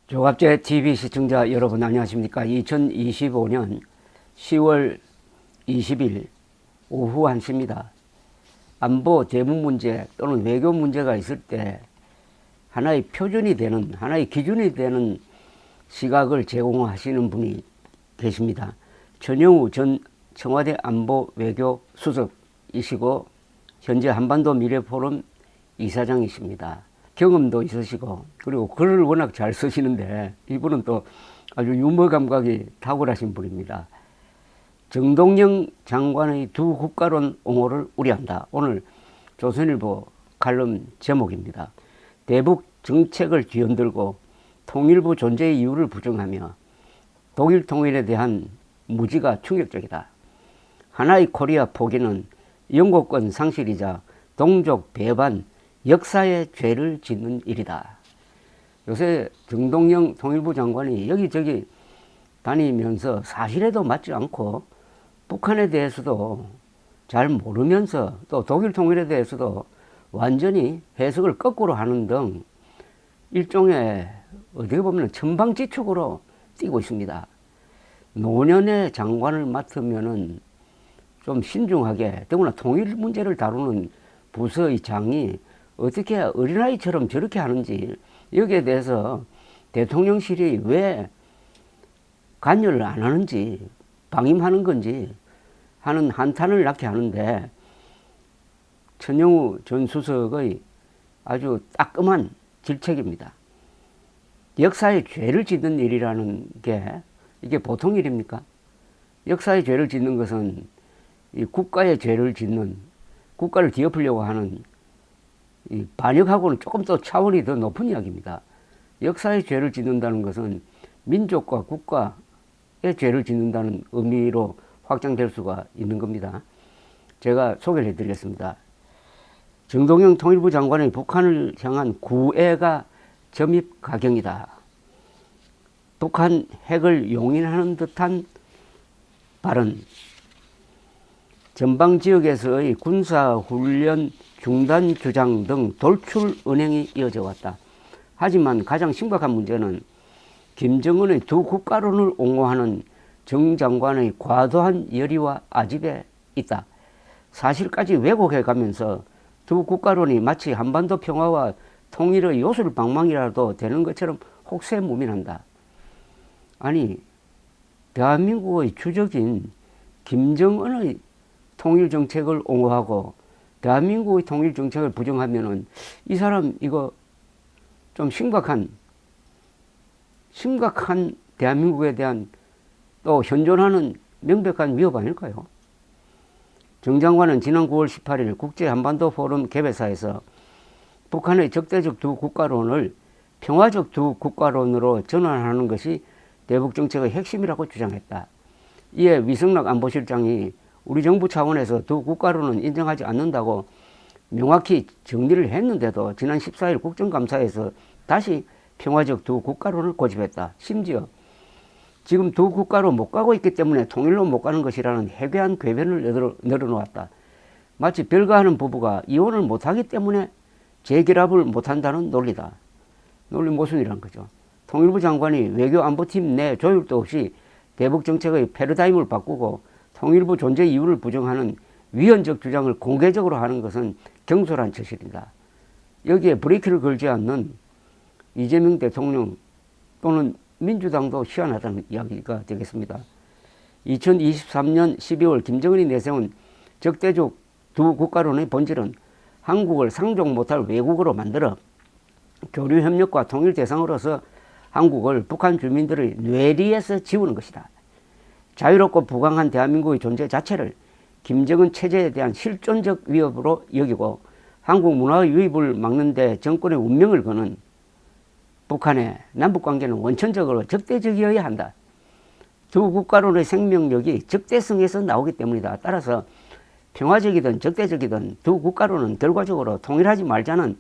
조갑제 TV 시청자 여러분 안녕하십니까. 2025년 10월 20일 오후 1시입니다. 안보 대북 문제 또는 외교 문제가 있을 때 하나의 표준이 되는, 하나의 기준이 되는 시각을 제공하시는 분이 계십니다. 전영우 전 청와대 안보 외교 수석이시고 현재 한반도 미래포럼 이사장이십니다. 경험도 있으시고 그리고 글을 워낙 잘 쓰시는데 이분은 또 아주 유머 감각이 탁월하신 분입니다. 정동영 장관의 두 국가론 옹호를 우려한다. 오늘 조선일보 칼럼 제목입니다. 대북 정책을 뒤흔들고 통일부 존재의 이유를 부정하며 독일 통일에 대한 무지가 충격적이다. 하나의 코리아 포기는 영국권 상실이자 동족 배반, 역사의 죄를 짓는 일이다. 요새 정동영 통일부 장관이 여기저기 다니면서 사실에도 맞지 않고 북한에 대해서도 잘 모르면서 또 독일 통일에 대해서도 완전히 해석을 거꾸로 하는 등 일종의 어떻게 보면 천방지축으로 뛰고 있습니다. 노년의 장관을 맡으면은 좀 신중하게, 더구나 통일 문제를 다루는 부서의 장이 어떻게 어린아이처럼 저렇게 하는지, 여기에 대해서 대통령실이 왜 관여를 안 하는지, 방임하는 건지 하는 한탄을 낳게 하는데, 전영우 전 수석의 아주 따끔한 질책입니다. 역사의 죄를 짓는 일이라는 게 이게 보통 일입니까? 역사의 죄를 짓는 것은 이 국가의 죄를 짓는, 국가를 뒤엎으려고 하는 이 반역하고는 조금 더 차원이 더 높은 이야기입니다. 역사의 죄를 짓는다는 것은 민족과 국가의 죄를 짓는다는 의미로 확장될 수가 있는 겁니다. 제가 소개를 해드리겠습니다. 정동영 통일부 장관의 북한을 향한 구애가 점입 가경이다. 북한 핵을 용인하는 듯한 발언. 전방지역에서의 군사훈련 중단 주장 등 돌출 은행이 이어져 왔다. 하지만 가장 심각한 문제는 김정은의 두 국가론을 옹호하는 정 장관의 과도한 열의와 아집에 있다. 사실까지 왜곡해 가면서 두 국가론이 마치 한반도 평화와 통일의 요술 방망이라도 되는 것처럼 혹세무민한다. 아니, 대한민국의 주적인 김정은의 통일 정책을 옹호하고 대한민국의 통일 정책을 부정하면은 이 사람 이거 좀 심각한 대한민국에 대한 또 현존하는 명백한 위협 아닐까요? 정 장관은 지난 9월 18일 국제 한반도 포럼 개회사에서 북한의 적대적 두 국가론을 평화적 두 국가론으로 전환하는 것이 대북 정책의 핵심이라고 주장했다. 이에 위성락 안보실장이 우리 정부 차원에서 두 국가론은 인정하지 않는다고 명확히 정리를 했는데도 지난 14일 국정감사에서 다시 평화적 두 국가론을 고집했다. 심지어 지금 두 국가로 못 가고 있기 때문에 통일로 못 가는 것이라는 해괴한 궤변을 늘어놓았다. 마치 별거하는 부부가 이혼을 못하기 때문에 재결합을 못한다는 논리다. 논리 모순이란 거죠. 통일부 장관이 외교안보팀 내 조율도 없이 대북 정책의 패러다임을 바꾸고 통일부 존재 이유를 부정하는 위헌적 주장을 공개적으로 하는 것은 경솔한 처실이다. 여기에 브레이크를 걸지 않는 이재명 대통령 또는 민주당도 희한하다는 이야기가 되겠습니다. 2023년 12월 김정은이 내세운 적대적 두 국가론의 본질은 한국을 상종 못할 외국어로 만들어 교류 협력과 통일 대상으로서 한국을 북한 주민들의 뇌리에서 지우는 것이다. 자유롭고 부강한 대한민국의 존재 자체를 김정은 체제에 대한 실존적 위협으로 여기고 한국 문화의 유입을 막는 데 정권의 운명을 거는 북한의 남북관계는 원천적으로 적대적이어야 한다. 두 국가론의 생명력이 적대성에서 나오기 때문이다. 따라서 평화적이든 적대적이든 두 국가론은 결과적으로 통일하지 말자는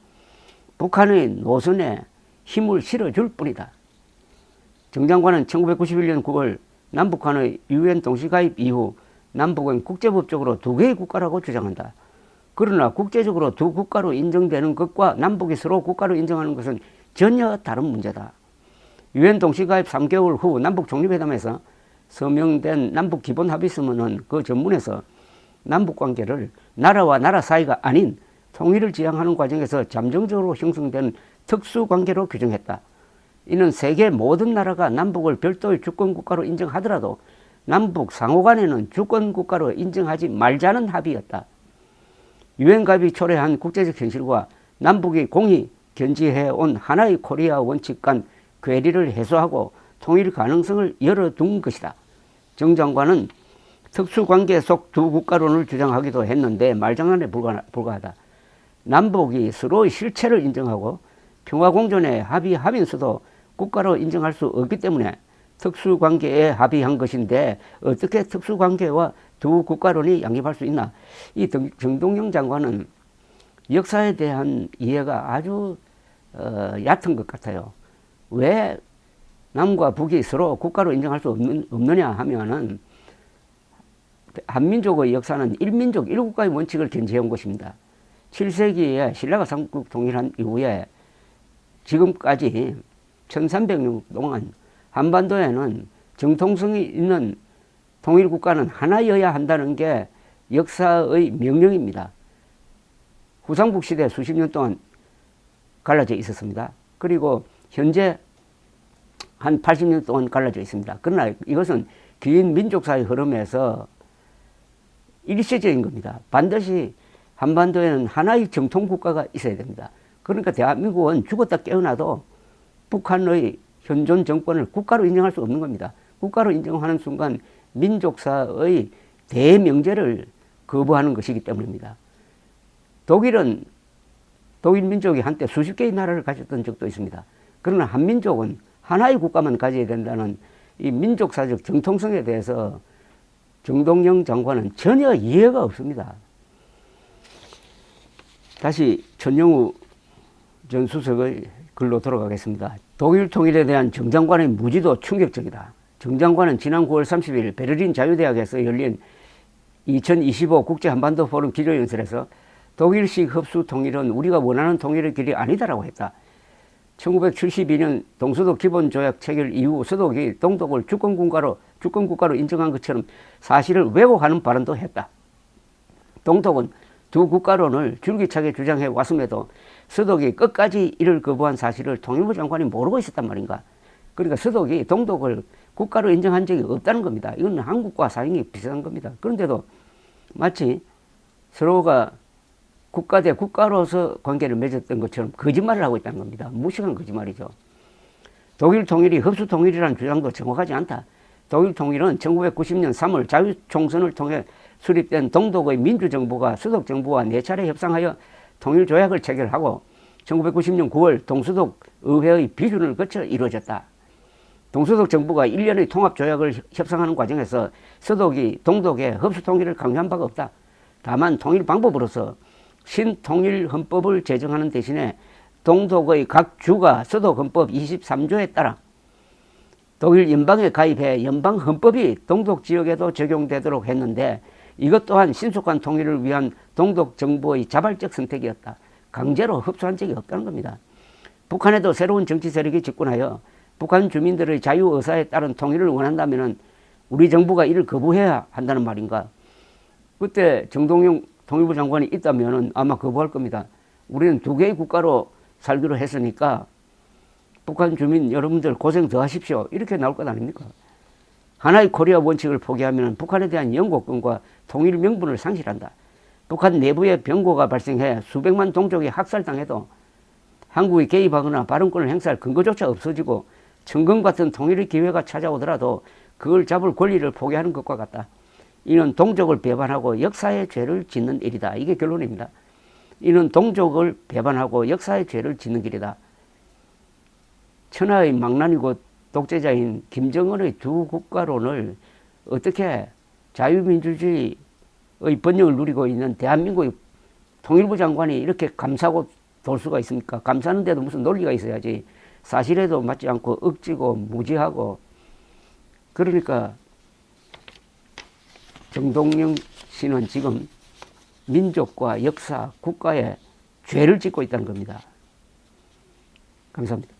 북한의 노선에 힘을 실어줄 뿐이다. 정 장관은 1991년 9월 남북한의 UN 동시가입 이후 남북은 국제법적으로 두 개의 국가라고 주장한다. 그러나 국제적으로 두 국가로 인정되는 것과 남북이 서로 국가로 인정하는 것은 전혀 다른 문제다. 유엔 동시가입 3개월 후 남북 종립회담에서 서명된 남북 기본 합의서문은 그 전문에서 남북 관계를 나라와 나라 사이가 아닌 통일을 지향하는 과정에서 잠정적으로 형성된 특수 관계로 규정했다. 이는 세계 모든 나라가 남북을 별도의 주권 국가로 인정하더라도 남북 상호 간에는 주권 국가로 인정하지 말자는 합의였다. 유엔 가입이 초래한 국제적 현실과 남북이 공히 견지해온 하나의 코리아 원칙 간 괴리를 해소하고 통일 가능성을 열어둔 것이다. 정 장관은 특수관계 속 두 국가론을 주장하기도 했는데 말장난에 불과하다. 남북이 서로의 실체를 인정하고 평화공존에 합의하면서도 국가로 인정할 수 없기 때문에 특수관계에 합의한 것인데 어떻게 특수관계와 두 국가론이 양립할 수 있나. 이 정동영 장관은 역사에 대한 이해가 아주 얕은 것 같아요. 왜 남과 북이 서로 국가로 인정할 수 없느냐 하면은 한민족의 역사는 일민족 일국가의 원칙을 견지해온 것입니다. 7세기에 신라가 삼국 통일한 이후에 지금까지 1300년 동안 한반도에는 정통성이 있는 통일국가는 하나여야 한다는 게 역사의 명령입니다. 후삼국 시대 수십 년 동안 갈라져 있었습니다. 그리고 현재 한 80년 동안 갈라져 있습니다. 그러나 이것은 긴 민족사의 흐름에서 일시적인 겁니다. 반드시 한반도에는 하나의 정통국가가 있어야 됩니다. 그러니까 대한민국은 죽었다 깨어나도 북한의 현존 정권을 국가로 인정할 수 없는 겁니다. 국가로 인정하는 순간 민족사의 대명제를 거부하는 것이기 때문입니다. 독일 민족이 한때 수십 개의 나라를 가졌던 적도 있습니다. 그러나 한민족은 하나의 국가만 가져야 된다는 이 민족사적 정통성에 대해서 정동영 장관은 전혀 이해가 없습니다. 다시 천영우 전 수석의 글로 돌아가겠습니다. 독일 통일에 대한 정 장관의 무지도 충격적이다. 정 장관은 지난 9월 30일 베를린 자유대학에서 열린 2025 국제한반도 포럼 기조연설에서 독일식 흡수 통일은 우리가 원하는 통일의 길이 아니다라고 했다. 1972년 동서독 기본조약 체결 이후 서독이 동독을 주권국가로 인정한 것처럼 사실을 왜곡하는 발언도 했다. 동독은 두 국가론을 줄기차게 주장해 왔음에도 서독이 끝까지 이를 거부한 사실을 통일부 장관이 모르고 있었단 말인가. 그러니까 서독이 동독을 국가로 인정한 적이 없다는 겁니다. 이건 한국과 사정이 비슷한 겁니다. 그런데도 마치 서로가 국가 대 국가로서 관계를 맺었던 것처럼 거짓말을 하고 있다는 겁니다. 무식한 거짓말이죠. 독일 통일이 흡수 통일이라는 주장도 정확하지 않다. 독일 통일은 1990년 3월 자유총선을 통해 수립된 동독의 민주정부가 서독정부와 4차례 협상하여 통일조약을 체결하고 1990년 9월 동서독 의회의 비준을 거쳐 이루어졌다. 동서독 정부가 1년의 통합조약을 협상하는 과정에서 서독이 동독의 흡수통일을 강요한 바가 없다. 다만 통일 방법으로서 신통일헌법을 제정하는 대신에 동독의 각 주가 서독헌법 23조에 따라 독일 연방에 가입해 연방헌법이 동독 지역에도 적용되도록 했는데 이것 또한 신속한 통일을 위한 동독 정부의 자발적 선택이었다. 강제로 흡수한 적이 없다는 겁니다. 북한에도 새로운 정치 세력이 집권하여 북한 주민들의 자유의사에 따른 통일을 원한다면 우리 정부가 이를 거부해야 한다는 말인가. 그때 정동영 통일부 장관이 있다면 아마 거부할 겁니다. 우리는 두 개의 국가로 살기로 했으니까 북한 주민 여러분들 고생 더 하십시오. 이렇게 나올 것 아닙니까? 하나의 코리아 원칙을 포기하면 북한에 대한 영고권과 통일 명분을 상실한다. 북한 내부에 병고가 발생해 수백만 동족이 학살당해도 한국이 개입하거나 발언권을 행사할 근거조차 없어지고 천금 같은 통일의 기회가 찾아오더라도 그걸 잡을 권리를 포기하는 것과 같다. 이는 동족을 배반하고 역사의 죄를 짓는 일이다. 이게 결론입니다. 이는 동족을 배반하고 역사의 죄를 짓는 길이다. 천하의 망난이고 독재자인 김정은의 두 국가론을 어떻게 자유민주주의의 번영을 누리고 있는 대한민국의 통일부 장관이 이렇게 감싸고 돌 수가 있습니까? 감싸는데도 무슨 논리가 있어야지. 사실에도 맞지 않고 억지고 무지하고. 그러니까 정동영 씨는 지금 민족과 역사, 국가에 죄를 짓고 있다는 겁니다. 감사합니다.